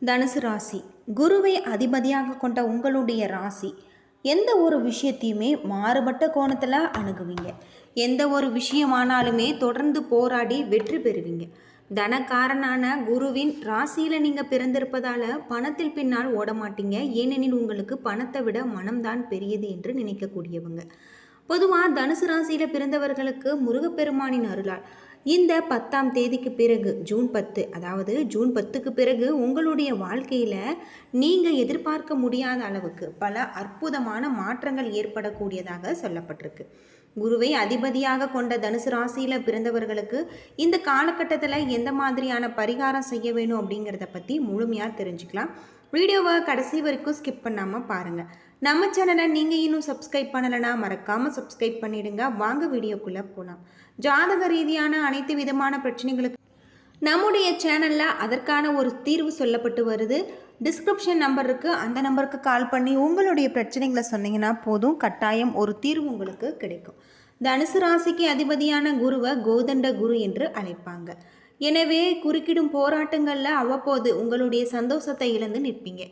தனுசு ராசி குருவை அதிபதியாக கொண்ட உங்களுடைய ராசி எந்த ஒரு விஷயத்தையுமே மாறுபட்ட கோணத்தில் அணுகுவீங்க. எந்த ஒரு விஷயமானாலுமே தொடர்ந்து போராடி வெற்றி பெறுவீங்க. தனக்காரனான குருவின் ராசியில் நீங்கள் பிறந்திருப்பதால் பணத்தில் பின்னால் ஓட மாட்டீங்க. ஏனெனில் உங்களுக்கு பணத்தை விட மனம்தான் பெரியது என்று நினைக்கக்கூடியவங்க. பொதுவாக தனுசு ராசியில் பிறந்தவர்களுக்கு முருகப்பெருமானின் அருளால் இந்த 10ஆம் தேதிக்கு பிறகு ஜூன் 10க்கு பிறகு உங்களுடைய வாழ்க்கையில் நீங்கள் எதிர்பார்க்க முடியாத அளவுக்கு பல அற்புதமான மாற்றங்கள் ஏற்படக்கூடியதாக சொல்லப்பட்டிருக்கு. குருவை அதிபதியாக கொண்ட தனுசு ராசியில் பிறந்தவர்களுக்கு இந்த காலகட்டத்தில் எந்த மாதிரியான பரிகாரம் செய்ய வேணும் அப்படிங்கிறத பற்றி முழுமையாக தெரிஞ்சுக்கலாம். வீடியோவை கடைசி வரைக்கும் ஸ்கிப் பண்ணாமல் பாருங்கள். நம்ம சேனலை நீங்கள் இன்னும் சப்ஸ்கிரைப் பண்ணலைன்னா மறக்காமல் சப்ஸ்கிரைப் பண்ணிடுங்க. வாங்க வீடியோக்குள்ளே போகலாம். ஜாதக ரீதியான அனைத்து விதமான பிரச்சனைகளுக்கு நம்முடைய சேனலில் அதற்கான ஒரு தீர்வு சொல்லப்பட்டு வருது. டிஸ்கிரிப்ஷன் நம்பர் இருக்குது, அந்த நம்பருக்கு கால் பண்ணி உங்களுடைய பிரச்சனைகளை சொன்னீங்கன்னா போதும், கட்டாயம் ஒரு தீர்வு உங்களுக்கு கிடைக்கும். தனுசு ராசிக்கு அதிபதியான குருவை கோதண்ட குரு என்று அழைப்பாங்க. எனவே குறுக்கிடும் போராட்டங்களில் அவ்வப்போது உங்களுடைய சந்தோஷத்தை இழந்து நிற்பீங்க.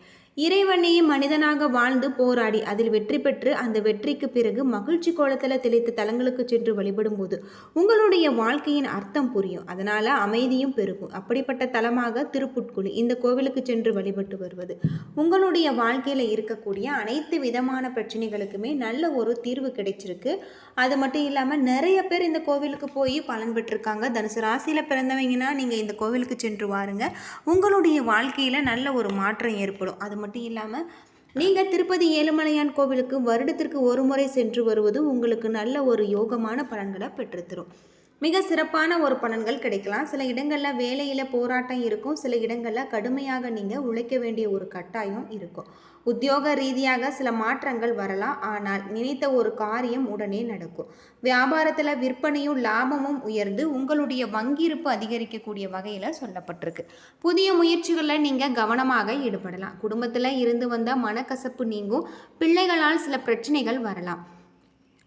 இறைவனையே மனிதனாக வாழ்ந்து போராடி அதில் வெற்றி பெற்று அந்த வெற்றிக்கு பிறகு மகிழ்ச்சி கோலத்தில் தெளித்த தலங்களுக்கு சென்று வழிபடும் போது உங்களுடைய வாழ்க்கையின் அர்த்தம் புரியும். அதனால் அமைதியும் பெருகும். அப்படிப்பட்ட தலமாக திருப்புட்குழி, இந்த கோவிலுக்கு சென்று வழிபட்டு வருவது உங்களுடைய வாழ்க்கையில் இருக்கக்கூடிய அனைத்து விதமான பிரச்சனைகளுக்குமே நல்ல ஒரு தீர்வு கிடைச்சிருக்கு. அது மட்டும் இல்லாமல் நிறைய பேர் இந்த கோவிலுக்கு போய் பலன் பெற்றிருக்காங்க. தனுசு ராசியில் பிறந்தவங்கன்னா நீங்கள் இந்த கோவிலுக்கு சென்று வாருங்க. உங்களுடைய வாழ்க்கையில் நல்ல ஒரு மாற்றம் ஏற்படும். அது மட்டும் இல்லாமல் நீங்கள் திருப்பதி ஏழுமலையான் கோவிலுக்கு வருடத்திற்கு ஒரு முறை சென்று வருவது உங்களுக்கு நல்ல ஒரு யோகமான பலன்களை பெற்றுத்தரும். மிக சிறப்பான ஒரு பலன்கள் கிடைக்கலாம். சில இடங்களில் வேலையில் போராட்டம் இருக்கும், சில இடங்களில் கடுமையாக நீங்கள் உழைக்க வேண்டிய ஒரு கட்டாயம் இருக்கும். உத்தியோக ரீதியாக சில மாற்றங்கள் வரலாம், ஆனால் நினைத்த ஒரு காரியம் உடனே நடக்கும். வியாபாரத்தில் விற்பனையும் லாபமும் உயர்ந்து உங்களுடைய வங்கியிருப்பு அதிகரிக்கக்கூடிய வகையில் சொல்லப்பட்டிருக்கு. புதிய முயற்சிகளில் நீங்கள் கவனமாக ஈடுபடலாம். குடும்பத்தில் இருந்து வந்த மனக்கசப்பு நீங்கும். பிள்ளைகளால் சில பிரச்சனைகள் வரலாம்.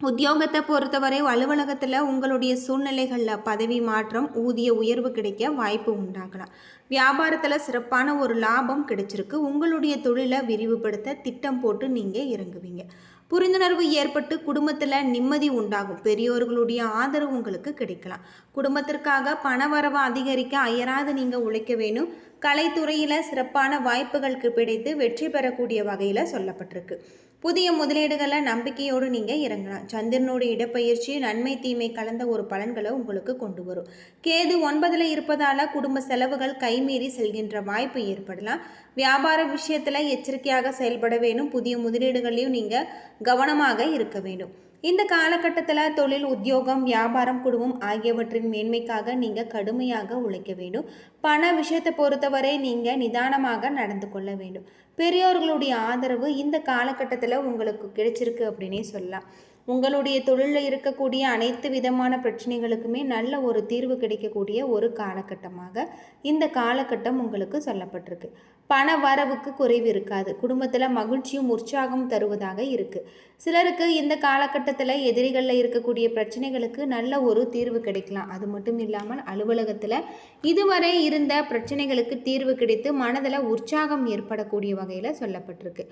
உத்தியோகத்தை பொறுத்தவரை அலுவலகத்தில் உங்களுடைய சூழ்நிலைகளில் பதவி மாற்றம், ஊதிய உயர்வு கிடைக்க வாய்ப்பு உண்டாகலாம். வியாபாரத்தில் சிறப்பான ஒரு லாபம் கிடைச்சிருக்கு. உங்களுடைய தொழிலை விரிவுபடுத்த திட்டம் போட்டு நீங்கள் இறங்குவீங்க. புரிந்துணர்வு ஏற்பட்டு குடும்பத்தில் நிம்மதி உண்டாகும். பெரியோர்களுடைய ஆதரவு உங்களுக்கு கிடைக்கலாம். குடும்பத்திற்காக பணவரவை அதிகரிக்க அயராது நீங்கள் உழைக்க வேணும். கலைத்துறையில் சிறப்பான வாய்ப்புகளுக்கு கிடைத்து வெற்றி பெறக்கூடிய வகையில் சொல்லப்பட்டிருக்கு. புதிய முதலீடுகளை நம்பிக்கையோடு நீங்கள் இறங்கலாம். சந்திரனோட இடப்பெயர்ச்சி நன்மை தீமை கலந்த ஒரு பலன்களை உங்களுக்கு கொண்டு வரும். கேது 9ல் இருப்பதால் குடும்ப செலவுகள் கைமீறி செல்கின்ற வாய்ப்பு ஏற்படலாம். வியாபார விஷயத்தில் எச்சரிக்கையாக செயல்பட வேணும். புதிய முதலீடுகளையும் நீங்கள் கவனமாக இருக்க வேண்டும். இந்த காலகட்டத்தில் தொழில், உத்தியோகம், வியாபாரம், குடும்பம் ஆகியவற்றின் மேன்மைக்காக நீங்கள் கடுமையாக உழைக்க வேண்டும். பண விஷயத்தை பொறுத்தவரை நீங்கள் நிதானமாக நடந்து கொள்ள வேண்டும். பெரியோர்களுடைய ஆதரவு இந்த காலகட்டத்தில் உங்களுக்கு கிடைச்சிருக்கு அப்படின்னே சொல்லலாம். உங்களுடைய தொழிலில் இருக்கக்கூடிய அனைத்து விதமான பிரச்சனைகளுக்குமே நல்ல ஒரு தீர்வு கிடைக்கக்கூடிய ஒரு காலகட்டமாக இந்த காலகட்டம் உங்களுக்கு சொல்லப்பட்டிருக்கு. பண வரவுக்கு குறைவு இருக்காது. குடும்பத்தில் மகிழ்ச்சியும் உற்சாகமும் தருவதாக இருக்குது. சிலருக்கு இந்த காலகட்டத்தில் எதிரிகளில் இருக்கக்கூடிய பிரச்சனைகளுக்கு நல்ல ஒரு தீர்வு கிடைக்கலாம். அது மட்டும் இல்லாமல் அலுவலகத்தில் இதுவரை இருந்த பிரச்சனைகளுக்கு தீர்வு கிடைத்து மனதில் உற்சாகம் ஏற்படக்கூடிய வகையில் சொல்லப்பட்டிருக்கு.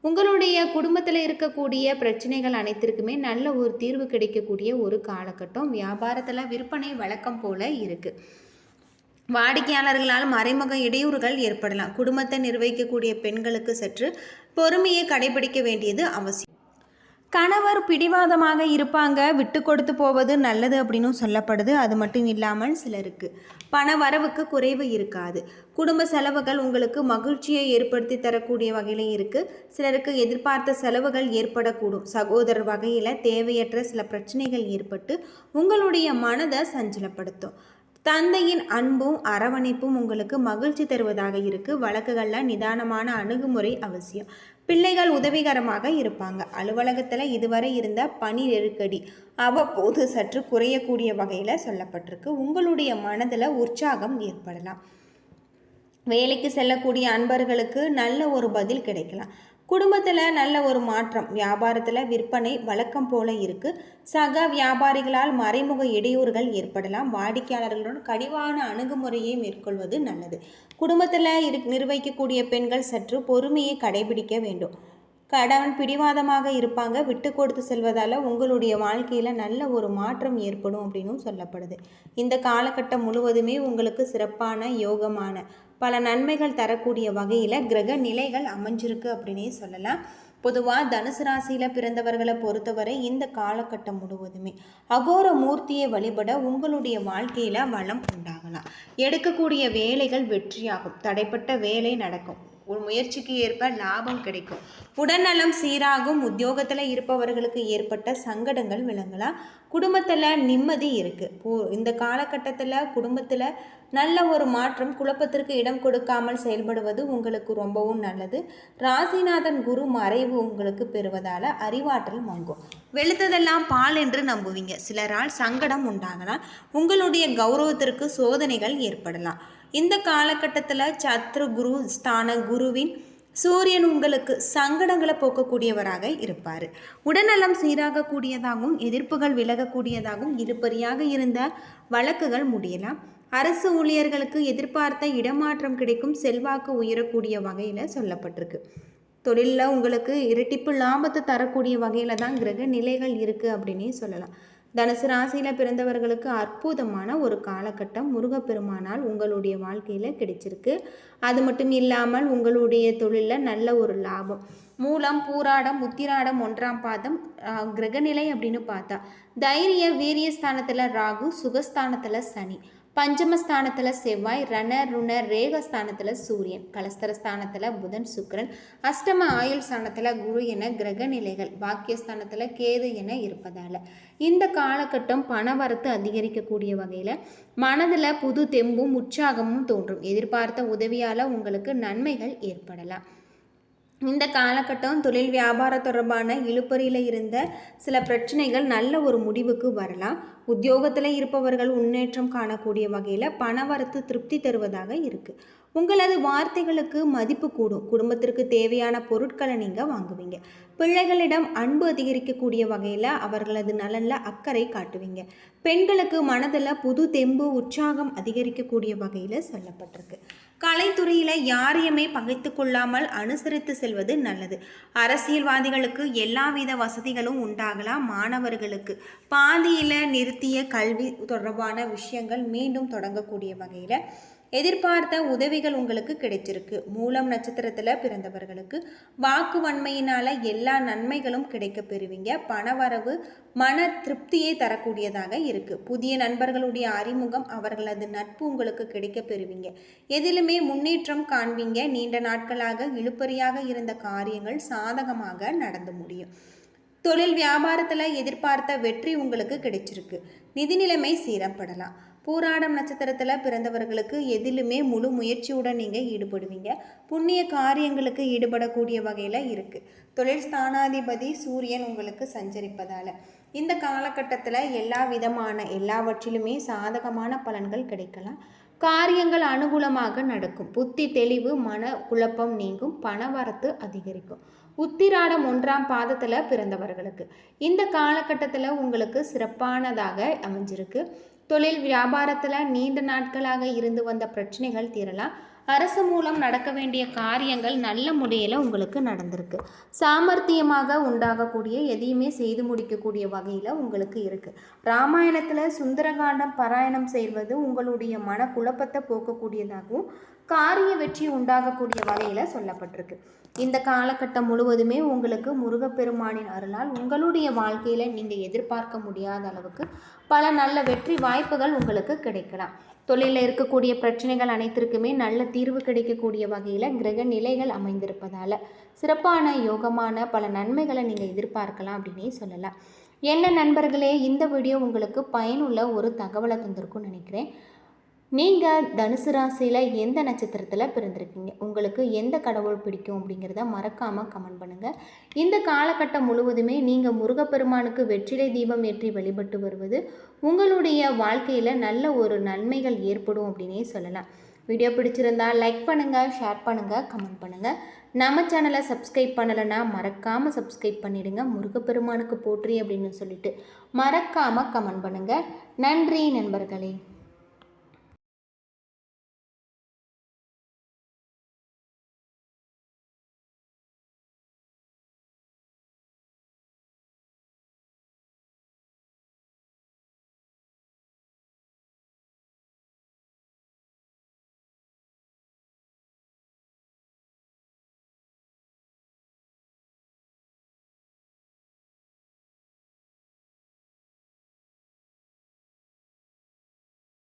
உங்களுடைய குடும்பத்தில் இருக்கக்கூடிய பிரச்சனைகள் அனைத்திற்குமே நல்ல ஒரு தீர்வு கிடைக்கக்கூடிய ஒரு காலகட்டம். வியாபாரத்தில் விற்பனை வழக்கம் போல இருக்குது. வாடிக்கையாளர்களால் மறைமுக இடையூறுகள் ஏற்படலாம். குடும்பத்தை நிர்வகிக்கக்கூடிய பெண்களுக்கு சற்று பொறுமையை கடைபிடிக்க வேண்டியது அவசியம். கணவர் பிடிவாதமாக இருப்பாங்க, விட்டு கொடுத்து போவது நல்லது அப்படின்னு சொல்லப்படுது. அது மட்டும் இல்லாமல் சிலருக்கு பண வரவுக்கு குறைவு இருக்காது. குடும்ப செலவுகள் உங்களுக்கு மகிழ்ச்சியை ஏற்படுத்தி தரக்கூடிய வகையில் இருக்குது. சிலருக்கு எதிர்பார்த்த செலவுகள் ஏற்படக்கூடும். சகோதரர் வகையில் தேவையற்ற சில பிரச்சனைகள் ஏற்பட்டு உங்களுடைய மனதை சஞ்சலப்படுத்தும். தந்தையின் அன்பும் அரவணைப்பும் உங்களுக்கு மகிழ்ச்சி தருவதாக இருக்குது. வழக்குகளில் நிதானமான அணுகுமுறை அவசியம். பிள்ளைகள் உதவிகரமாக இருப்பாங்க. அலுவலகத்தில் இதுவரை இருந்த பணி நெருக்கடி அவ்வப்போது சற்று குறையக்கூடிய வகையில் சொல்லப்பட்டிருக்கு. உங்களுடைய மனதில் உற்சாகம் ஏற்படலாம். வேலைக்கு செல்லக்கூடிய அன்பர்களுக்கு நல்ல ஒரு பதில் கிடைக்கலாம். குடும்பத்தில் நல்ல ஒரு மாற்றம், வியாபாரத்தில் விற்பனை வழக்கம் போல இருக்குது. சக வியாபாரிகளால் மறைமுக இடையூறுகள் ஏற்படலாம். வாடிக்கையாளர்களுடன் கனிவான அணுகுமுறையை மேற்கொள்வது நல்லது. குடும்பத்தில் நிர்வகிக்கக்கூடிய பெண்கள் சற்று பொறுமையை கடைபிடிக்க வேண்டும். கணவன் பிடிவாதமாக இருப்பாங்க. விட்டு கொடுத்து செல்வதால் உங்களுடைய வாழ்க்கையில் நல்ல ஒரு மாற்றம் ஏற்படும் அப்படின்னும் சொல்லப்படுது. இந்த காலகட்டம் முழுவதுமே உங்களுக்கு சிறப்பான யோகமான பல நன்மைகள் தரக்கூடிய வகையில் கிரக நிலைகள் அமைஞ்சிருக்கு அப்படின்னே சொல்லலாம். பொதுவாக தனுசு ராசியில் பிறந்தவர்களை பொறுத்தவரை இந்த காலகட்டம் முழுவதுமே அகோர மூர்த்தியை வழிபட உங்களுடைய வாழ்க்கையில் வளம் உண்டாகலாம். எடுக்கக்கூடிய வேலைகள் வெற்றியாகும். தடைப்பட்ட வேலை நடக்கும். முயற்சிக்கு ஏற்ப லாபம் கிடைக்கும். உடல்நலம் சீராகும். உத்தியோகத்தில் இருப்பவர்களுக்கு ஏற்பட்ட சங்கடங்கள் விளங்கலாம். குடும்பத்தில் நிம்மதி இருக்குது. இந்த காலகட்டத்தில் குடும்பத்தில் நல்ல ஒரு மாற்றம். குழப்பத்திற்கு இடம் கொடுக்காமல் செயல்படுவது உங்களுக்கு ரொம்பவும் நல்லது. ராசிநாதன் குரு மறைவு உங்களுக்கு பெறுவதால் அறிவாற்றல் மங்கும். வெளுத்ததெல்லாம் பால் என்று நம்புவீங்க. சிலரால் சங்கடம் உண்டாகலாம். உங்களுடைய கௌரவத்திற்கு சோதனைகள் ஏற்படலாம். இந்த காலகட்டத்தில் சத்ரு குரு ஸ்தான குருவின் சூரியன் உங்களுக்கு சங்கடங்களை போக்கக்கூடியவராக இருப்பார். உடல்நலம் சீராகக்கூடியதாகவும் எதிர்ப்புகள் விலகக்கூடியதாகவும் இழுபறியாக இருந்த வழக்குகள் முடியலாம். அரசு ஊழியர்களுக்கு எதிர்பார்த்த இடமாற்றம் கிடைக்கும். செல்வாக்கு உயரக்கூடிய வகையில் சொல்லப்பட்டிருக்கு. தொழிலில் உங்களுக்கு இரட்டிப்பு லாபத்தை தரக்கூடிய வகையில் தான் கிரக நிலைகள் இருக்குது அப்படின்னே சொல்லலாம். தனுசு ராசியில் பிறந்தவர்களுக்கு அற்புதமான ஒரு காலகட்டம் முருகப்பெருமானால் உங்களுடைய வாழ்க்கையில் கிடைச்சிருக்கு. அது மட்டும் இல்லாமல் உங்களுடைய தொழிலில் நல்ல ஒரு லாபம். மூலம், பூராடம், உத்திராடம், 1ஆம் பாதம் கிரகநிலை அப்படின்னு பார்த்தா தைரிய வீரிய ஸ்தானத்தில் ராகு, சுகஸ்தானத்தில் சனி, பஞ்சமஸ்தானத்தில் செவ்வாய், ரண ருண ரேகஸ்தானத்தில் சூரியன், கலஸ்தரஸ்தானத்தில் புதன் சுக்கிரன், அஷ்டம ஆயுள் ஸ்தானத்தில் குரு என கிரக நிலைகள், பாக்கியஸ்தானத்தில் கேது என இருப்பதால் இந்த காலகட்டம் பணவரத்து அதிகரிக்கக்கூடிய வகையில் மனதில் புது தெம்பும் உற்சாகமும் தோன்றும். எதிர்பார்த்த உதவியால் உங்களுக்கு நன்மைகள் ஏற்படலாம். இந்த காலகட்டம் தொழில் வியாபார தொடர்பான இழுபறியில் இருந்த சில பிரச்சனைகள் நல்ல ஒரு முடிவுக்கு வரலாம். உத்தியோகத்தில் இருப்பவர்கள் முன்னேற்றம் காணக்கூடிய வகையில் பணவரத்து திருப்தி தருவதாக இருக்குது. உங்களது வார்த்தைகளுக்கு மதிப்பு கூடும். குடும்பத்திற்கு தேவையான பொருட்களை நீங்கள் வாங்குவீங்க. பிள்ளைகளிடம் அன்பு அதிகரிக்கக்கூடிய வகையில் அவர்களது நலனில் அக்கறை காட்டுவீங்க. பெண்களுக்கு மனதில் புது தெம்பு உற்சாகம் அதிகரிக்கக்கூடிய வகையில் சொல்லப்பட்டிருக்கு. கலைத்துறையில் யாரையுமே பகைத்து கொள்ளாமல் அனுசரித்து செல்வது நல்லது. அரசியல்வாதிகளுக்கு எல்லாவித வசதிகளும் உண்டாகலாம். மாணவர்களுக்கு பாதியில் நிறுத்திய கல்வி தொடர்பான விஷயங்கள் மீண்டும் தொடங்கக்கூடிய வகையில் எதிர்பார்த்த உதவிகள் உங்களுக்கு கிடைச்சிருக்கு. மூலம் நட்சத்திரத்தில் பிறந்தவர்களுக்கு வாக்கு வன்மையினால் எல்லா நன்மைகளும் கிடைக்க பெறுவீங்க. பணவரவு மன திருப்தியை தரக்கூடியதாக இருக்குது. புதிய நண்பர்களுடைய அறிமுகம், அவர்களது நட்பு உங்களுக்கு கிடைக்க பெறுவீங்க. எதிலுமே முன்னேற்றம் காண்பீங்க. நீண்ட நாட்களாக இழுபறியாக இருந்த காரியங்கள் சாதகமாக நடந்து முடியும். தொழில் வியாபாரத்தில் எதிர்பார்த்த வெற்றி உங்களுக்கு கிடைச்சிருக்கு. நிதி நிலைமை சீரப்படலாம். பூராடம் நட்சத்திரத்தில் பிறந்தவர்களுக்கு எதிலுமே முழு முயற்சியுடன் நீங்கள் ஈடுபடுவீங்க. புண்ணிய காரியங்களுக்கு ஈடுபடக்கூடிய வகையில் இருக்குது. தொழில் ஸ்தானாதிபதி சூரியன் உங்களுக்கு சஞ்சரிப்பதால் இந்த காலகட்டத்தில் எல்லாவற்றிலுமே சாதகமான பலன்கள் கிடைக்கலாம். காரியங்கள் அனுகூலமாக நடக்கும். புத்தி தெளிவு, மன குழப்பம் நீங்கும். பணவரத்து அதிகரிக்கும். உத்திராடம் 1ஆம் பாதத்தில் பிறந்தவர்களுக்கு இந்த காலகட்டத்தில் உங்களுக்கு சிறப்பானதாக அமைஞ்சிருக்கு. தொழில் வியாபாரத்தில் நீண்ட நாட்களாக இருந்து வந்த பிரச்சனைகள் தீரலாம். அரசு மூலம் நடக்க வேண்டிய காரியங்கள் நல்ல முறையில் உங்களுக்கு நடந்திருக்கு. சாமர்த்தியமாக உண்டாகக்கூடிய எதையுமே செய்து முடிக்கக்கூடிய வகையில் உங்களுக்கு இருக்குது. ராமாயணத்தில் சுந்தரகாண்டம் பாராயணம் செய்வது உங்களுடைய மன குழப்பத்தை போக்கக்கூடியதாகவும் காரிய வெற்றி உண்டாகக்கூடிய வகையில் சொல்லப்பட்டிருக்கு. இந்த காலகட்டம் முழுவதுமே உங்களுக்கு முருகப்பெருமானின் அருளால் உங்களுடைய வாழ்க்கையில் நீங்கள் எதிர்பார்க்க முடியாத அளவுக்கு பல நல்ல வெற்றி வாய்ப்புகள் உங்களுக்கு கிடைக்கலாம். தொழிலில் இருக்கக்கூடிய பிரச்சனைகள் அனைத்திற்குமே நல்ல தீர்வு கிடைக்கக்கூடிய வகையில் கிரக நிலைகள் அமைந்திருப்பதால் சிறப்பான யோகமான பல நன்மைகளை நீங்கள் எதிர்பார்க்கலாம் அப்படின்னே சொல்லலாம். என்ன நண்பர்களே, இந்த வீடியோ உங்களுக்கு பயனுள்ள ஒரு தகவலை தந்திருக்கும்னு நினைக்கிறேன். நீங்கள் தனுசு ராசியில் எந்த நட்சத்திரத்தில் பிறந்திருக்கீங்க, உங்களுக்கு எந்த கடவுள் பிடிக்கும் அப்படிங்கிறத மறக்காமல் கமெண்ட் பண்ணுங்கள். இந்த காலகட்டம் முழுவதுமே நீங்கள் முருகப்பெருமானுக்கு வெற்றிலை தீபம் ஏற்றி வழிபட்டு வருவது உங்களுடைய வாழ்க்கையில் நல்ல ஒரு நன்மைகள் ஏற்படும் அப்படின்னே சொல்லலாம். வீடியோ பிடிச்சிருந்தா லைக் பண்ணுங்கள், ஷேர் பண்ணுங்கள், கமெண்ட் பண்ணுங்கள். நம்ம சேனலை சப்ஸ்கிரைப் பண்ணலைன்னா மறக்காமல் சப்ஸ்கிரைப் பண்ணிவிடுங்க. முருகப்பெருமானுக்கு போற்றி அப்படின்னு சொல்லிட்டு மறக்காமல் கமெண்ட் பண்ணுங்கள். நன்றி நண்பர்களே.